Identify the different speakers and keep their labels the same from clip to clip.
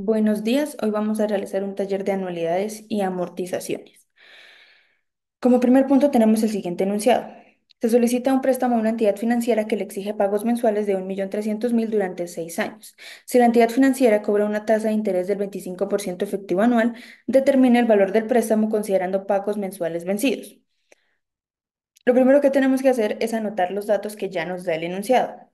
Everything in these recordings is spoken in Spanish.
Speaker 1: Buenos días, hoy vamos a realizar un taller de anualidades y amortizaciones. Como primer punto tenemos el siguiente enunciado. Se solicita un préstamo a una entidad financiera que le exige pagos mensuales de 1.300.000 durante 6 años. Si la entidad financiera cobra una tasa de interés del 25% efectivo anual, determine el valor del préstamo considerando pagos mensuales vencidos. Lo primero que tenemos que hacer es anotar los datos que ya nos da el enunciado.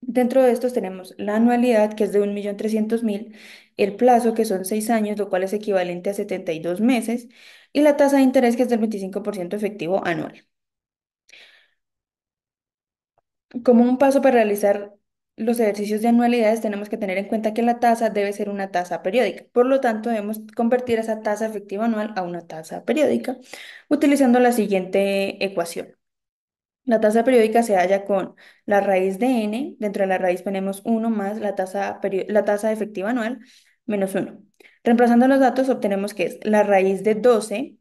Speaker 1: Dentro de estos tenemos la anualidad, que es de 1.300.000, el plazo, que son 6 años, lo cual es equivalente a 72 meses, y la tasa de interés, que es del 25% efectivo anual. Como un paso para realizar los ejercicios de anualidades, tenemos que tener en cuenta que la tasa debe ser una tasa periódica. Por lo tanto, debemos convertir esa tasa efectiva anual a una tasa periódica utilizando la siguiente ecuación. La tasa periódica se halla con la raíz de n, dentro de la raíz ponemos 1 más la tasa efectiva anual menos 1. Reemplazando los datos obtenemos que es la raíz de 12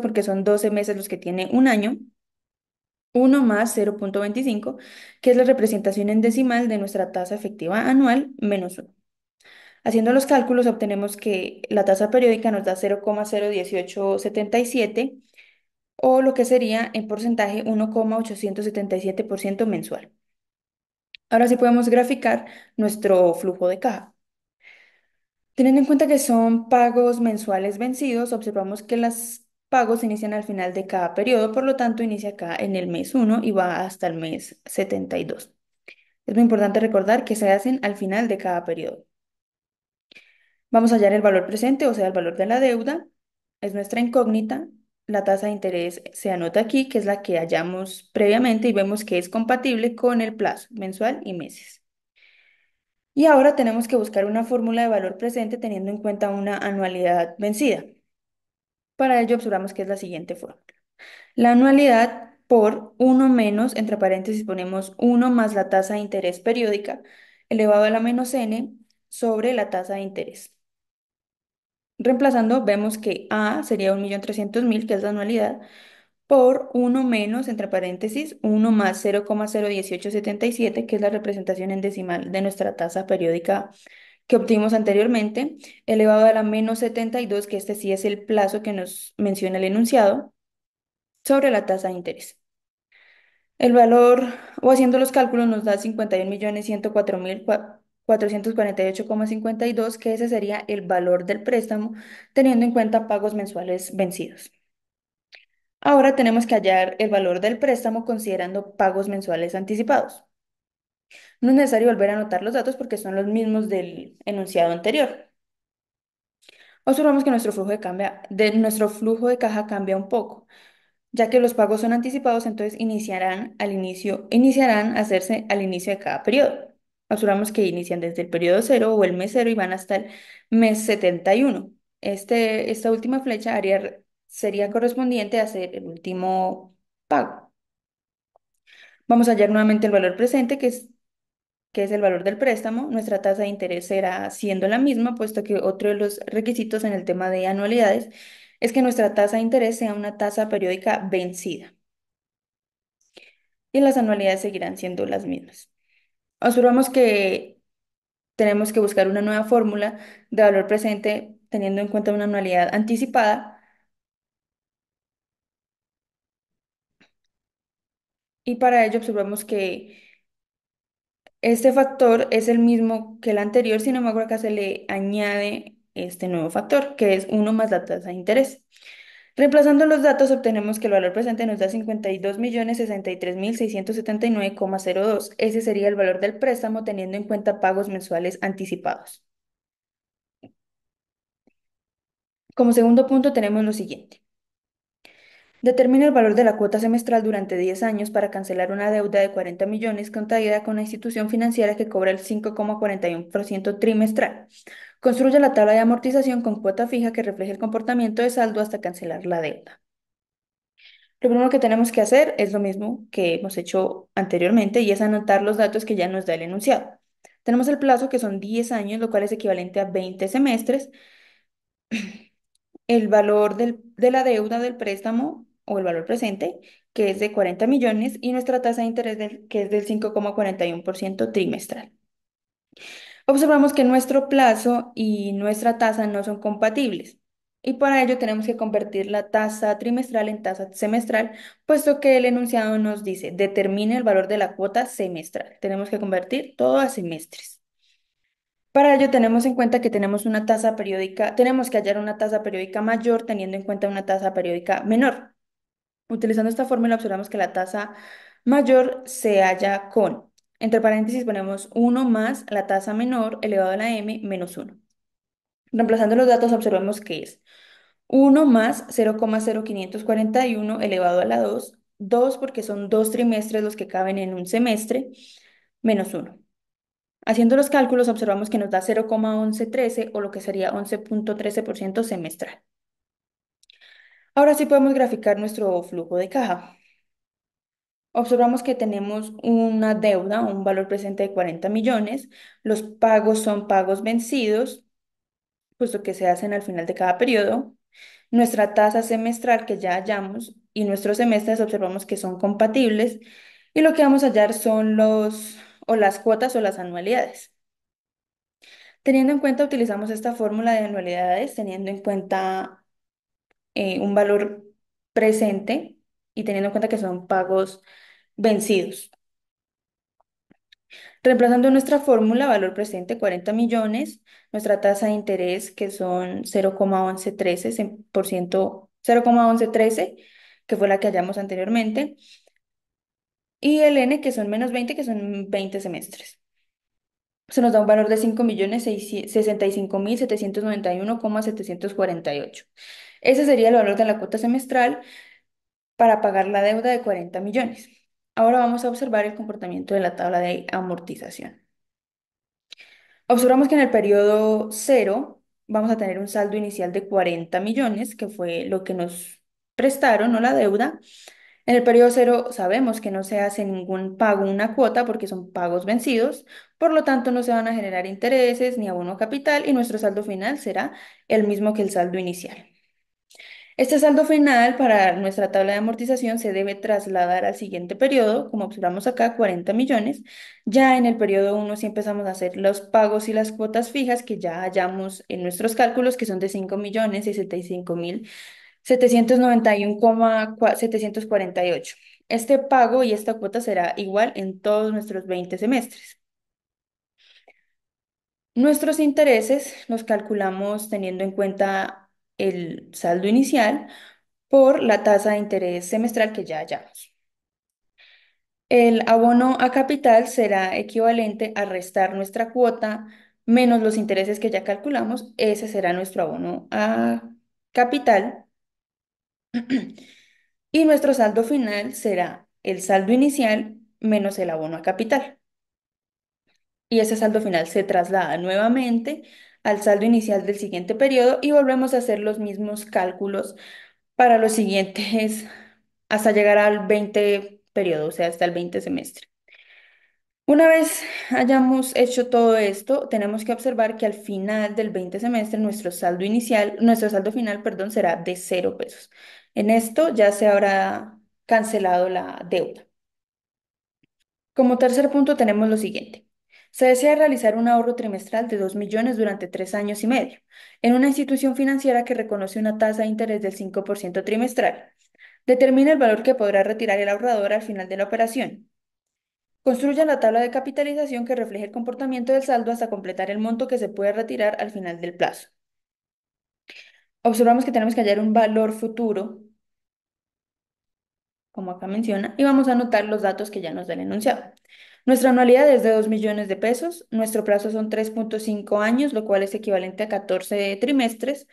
Speaker 1: porque son 12 meses los que tiene un año, 1 más 0,25, que es la representación en decimal de nuestra tasa efectiva anual menos 1. Haciendo los cálculos obtenemos que la tasa periódica nos da 0,01877 o lo que sería en porcentaje 1,877% mensual. Ahora sí podemos graficar nuestro flujo de caja. Teniendo en cuenta que son pagos mensuales vencidos, observamos que los pagos se inician al final de cada periodo, por lo tanto inicia acá en el mes 1 y va hasta el mes 72. Es muy importante recordar que se hacen al final de cada periodo. Vamos a hallar el valor presente, o sea, el valor de la deuda, es nuestra incógnita. La tasa de interés se anota aquí, que es la que hallamos previamente y vemos que es compatible con el plazo mensual y meses. Y ahora tenemos que buscar una fórmula de valor presente teniendo en cuenta una anualidad vencida. Para ello observamos que es la siguiente fórmula. La anualidad por uno menos, entre paréntesis ponemos uno más la tasa de interés periódica elevado a la menos n sobre la tasa de interés. Reemplazando, vemos que A sería 1.300.000, que es la anualidad, por uno menos, entre paréntesis, uno más 0,01877, que es la representación en decimal de nuestra tasa periódica que obtuvimos anteriormente, elevado a la menos 72, que este sí es el plazo que nos menciona el enunciado, sobre la tasa de interés. El valor, o haciendo los cálculos, nos da 51.104.448,52, que ese sería el valor del préstamo, teniendo en cuenta pagos mensuales vencidos. Ahora tenemos que hallar el valor del préstamo considerando pagos mensuales anticipados. No es necesario volver a anotar los datos porque son los mismos del enunciado anterior. Observamos que nuestro flujo de caja cambia un poco, ya que los pagos son anticipados, entonces iniciarán a hacerse al inicio de cada periodo. Observamos que inician desde el periodo cero o el mes cero y van hasta el mes 71. Esta última flecha sería correspondiente a hacer el último pago. Vamos a hallar nuevamente el valor presente, que es el valor del préstamo. Nuestra tasa de interés será siendo la misma, puesto que otro de los requisitos en el tema de anualidades es que nuestra tasa de interés sea una tasa periódica vencida y las anualidades seguirán siendo las mismas. Observamos que tenemos que buscar una nueva fórmula de valor presente teniendo en cuenta una anualidad anticipada y para ello observamos que este factor es el mismo que el anterior, sin embargo acá se le añade este nuevo factor, que es uno más la tasa de interés. Reemplazando los datos, obtenemos que el valor presente nos da 52.063.679,02. Ese sería el valor del préstamo teniendo en cuenta pagos mensuales anticipados. Como segundo punto tenemos lo siguiente. Determina el valor de la cuota semestral durante 10 años para cancelar una deuda de 40 millones contraída con la institución financiera que cobra el 5,41% trimestral. Construye la tabla de amortización con cuota fija que refleje el comportamiento de saldo hasta cancelar la deuda. Lo primero que tenemos que hacer es lo mismo que hemos hecho anteriormente y es anotar los datos que ya nos da el enunciado. Tenemos el plazo que son 10 años, lo cual es equivalente a 20 semestres. El valor de la deuda del préstamo o el valor presente, que es de 40 millones, y nuestra tasa de interés que es del 5,41% trimestral. Observamos que nuestro plazo y nuestra tasa no son compatibles y para ello tenemos que convertir la tasa trimestral en tasa semestral, puesto que el enunciado nos dice determine el valor de la cuota semestral. Tenemos que convertir todo a semestres. Para ello tenemos en cuenta que tenemos una tasa periódica, tenemos que hallar una tasa periódica mayor teniendo en cuenta una tasa periódica menor. Utilizando esta fórmula observamos que la tasa mayor se halla con, entre paréntesis ponemos uno más la tasa menor elevado a la m menos uno. Reemplazando los datos observamos que es uno más 0,0541 elevado a la 2, 2 porque son dos trimestres los que caben en un semestre, menos uno. Haciendo los cálculos observamos que nos da 0,1113 o lo que sería 11,13% semestral. Ahora sí podemos graficar nuestro flujo de caja. Observamos que tenemos una deuda, un valor presente de 40 millones. Los pagos son pagos vencidos, puesto que se hacen al final de cada periodo. Nuestra tasa semestral que ya hallamos y nuestros semestres observamos que son compatibles. Y lo que vamos a hallar son o las cuotas o las anualidades. Teniendo en cuenta, utilizamos esta fórmula de anualidades, teniendo en cuenta un valor presente y teniendo en cuenta que son pagos vencidos. Reemplazando nuestra fórmula, valor presente 40 millones, nuestra tasa de interés que son 0,1113%, 0,1113, que fue la que hallamos anteriormente, y el N que son menos 20, que son 20 semestres. Se nos da un valor de 5.065.791,748. Ese sería el valor de la cuota semestral para pagar la deuda de 40 millones. Ahora vamos a observar el comportamiento de la tabla de amortización. Observamos que en el periodo cero vamos a tener un saldo inicial de 40 millones, que fue lo que nos prestaron o la deuda. En el periodo cero sabemos que no se hace ningún pago, una cuota, porque son pagos vencidos, por lo tanto no se van a generar intereses ni abono capital y nuestro saldo final será el mismo que el saldo inicial. Este saldo final para nuestra tabla de amortización se debe trasladar al siguiente periodo, como observamos acá, 40 millones. Ya en el periodo uno sí empezamos a hacer los pagos y las cuotas fijas que ya hallamos en nuestros cálculos, que son de 5.065.791,748. Este pago y esta cuota será igual en todos nuestros 20 semestres. Nuestros intereses los calculamos teniendo en cuenta el saldo inicial por la tasa de interés semestral que ya hallamos. El abono a capital será equivalente a restar nuestra cuota menos los intereses que ya calculamos. Ese será nuestro abono a capital. Y nuestro saldo final será el saldo inicial menos el abono a capital. Y ese saldo final se traslada nuevamente al saldo inicial del siguiente periodo y volvemos a hacer los mismos cálculos para los siguientes hasta llegar al 20 periodo, o sea, hasta el 20 semestre. Una vez hayamos hecho todo esto, tenemos que observar que al final del 20 semestre nuestro saldo final, perdón, será de 0 pesos. En esto ya se habrá cancelado la deuda. Como tercer punto tenemos lo siguiente. Se desea realizar un ahorro trimestral de 2 millones durante 3 años y medio en una institución financiera que reconoce una tasa de interés del 5% trimestral. Determina el valor que podrá retirar el ahorrador al final de la operación. Construya la tabla de capitalización que refleje el comportamiento del saldo hasta completar el monto que se puede retirar al final del plazo. Observamos que tenemos que hallar un valor futuro, como acá menciona, y vamos a anotar los datos que ya nos da el enunciado. Nuestra anualidad es de 2 millones de pesos, nuestro plazo son 3,5 años, lo cual es equivalente a 14 trimestres,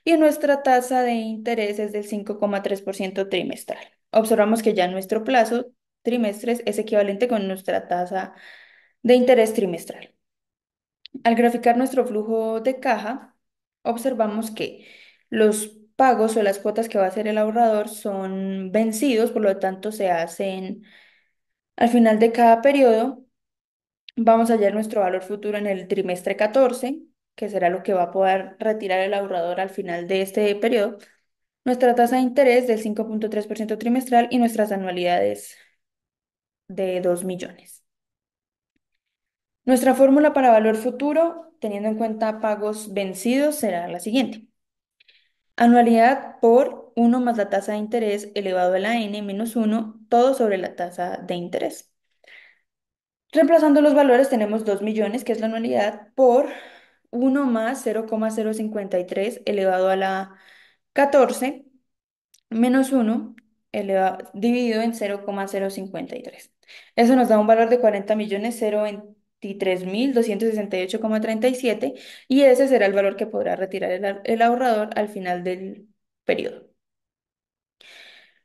Speaker 1: y nuestra tasa de interés es del 5,3% trimestral. Observamos que ya nuestro plazo trimestres es equivalente con nuestra tasa de interés trimestral. Al graficar nuestro flujo de caja, observamos que los pagos o las cuotas que va a hacer el ahorrador son vencidos, por lo tanto se hacen al final de cada periodo. Vamos a hallar nuestro valor futuro en el trimestre 14, que será lo que va a poder retirar el ahorrador al final de este periodo. Nuestra tasa de interés del 5,3% trimestral y nuestras anualidades de 2 millones. Nuestra fórmula para valor futuro, teniendo en cuenta pagos vencidos, será la siguiente. Anualidad por uno más la tasa de interés elevado a la n menos uno todo sobre la tasa de interés. Reemplazando los valores tenemos 2 millones, que es la anualidad, por uno más 0,053 elevado a la 14 menos uno dividido en 0,053. Eso nos da un valor de 40.023.268,37 y ese será el valor que podrá retirar el ahorrador al final del periodo.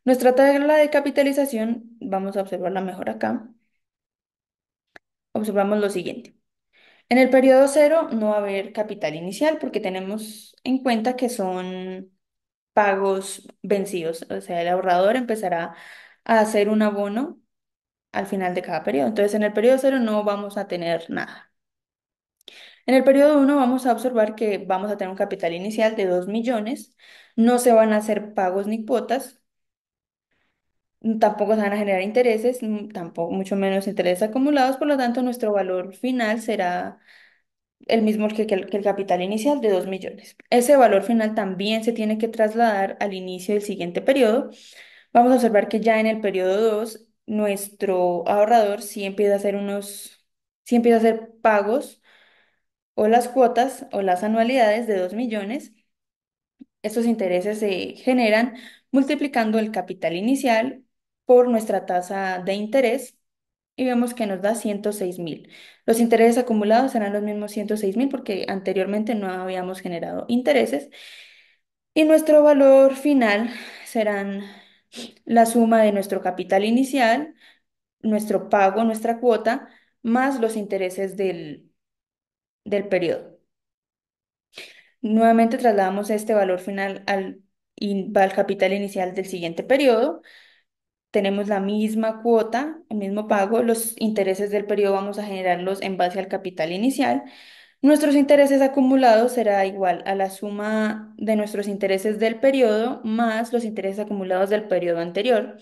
Speaker 1: Nuestra tabla de capitalización, vamos a observarla mejor acá. Observamos lo siguiente. En el periodo cero no va a haber capital inicial porque tenemos en cuenta que son pagos vencidos, o sea, el ahorrador empezará a hacer un abono al final de cada periodo. Entonces, en el periodo cero no vamos a tener nada. En el periodo uno vamos a observar que vamos a tener un capital inicial de 2 millones, no se van a hacer pagos ni cuotas, tampoco se van a generar intereses, tampoco mucho menos intereses acumulados, por lo tanto, nuestro valor final será el mismo que el capital inicial de 2 millones. Ese valor final también se tiene que trasladar al inicio del siguiente periodo. Vamos a observar que ya en el periodo 2 nuestro ahorrador sí empieza a hacer pagos o las cuotas o las anualidades de 2 millones. Estos intereses se generan multiplicando el capital inicial por nuestra tasa de interés y vemos que nos da 106.000. Los intereses acumulados serán los mismos 106.000 porque anteriormente no habíamos generado intereses y nuestro valor final serán la suma de nuestro capital inicial, nuestro pago, nuestra cuota, más los intereses del periodo. Nuevamente trasladamos este valor final al capital inicial del siguiente periodo. Tenemos la misma cuota, el mismo pago. Los intereses del periodo vamos a generarlos en base al capital inicial. Nuestros intereses acumulados será igual a la suma de nuestros intereses del periodo más los intereses acumulados del periodo anterior.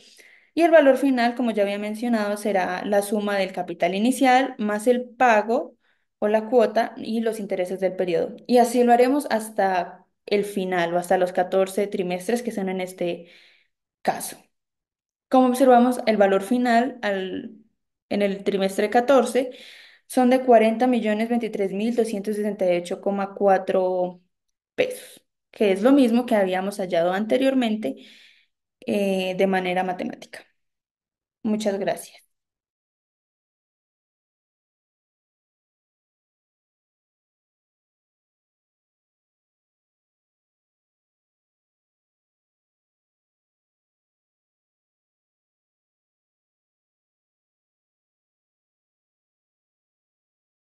Speaker 1: Y el valor final, como ya había mencionado, será la suma del capital inicial más el pago o la cuota y los intereses del periodo. Y así lo haremos hasta el final o hasta los 14 trimestres que son en este caso. Como observamos, el valor final en el trimestre 14 son de 40.023.268,4 pesos, que es lo mismo que habíamos hallado anteriormente de manera matemática. Muchas gracias.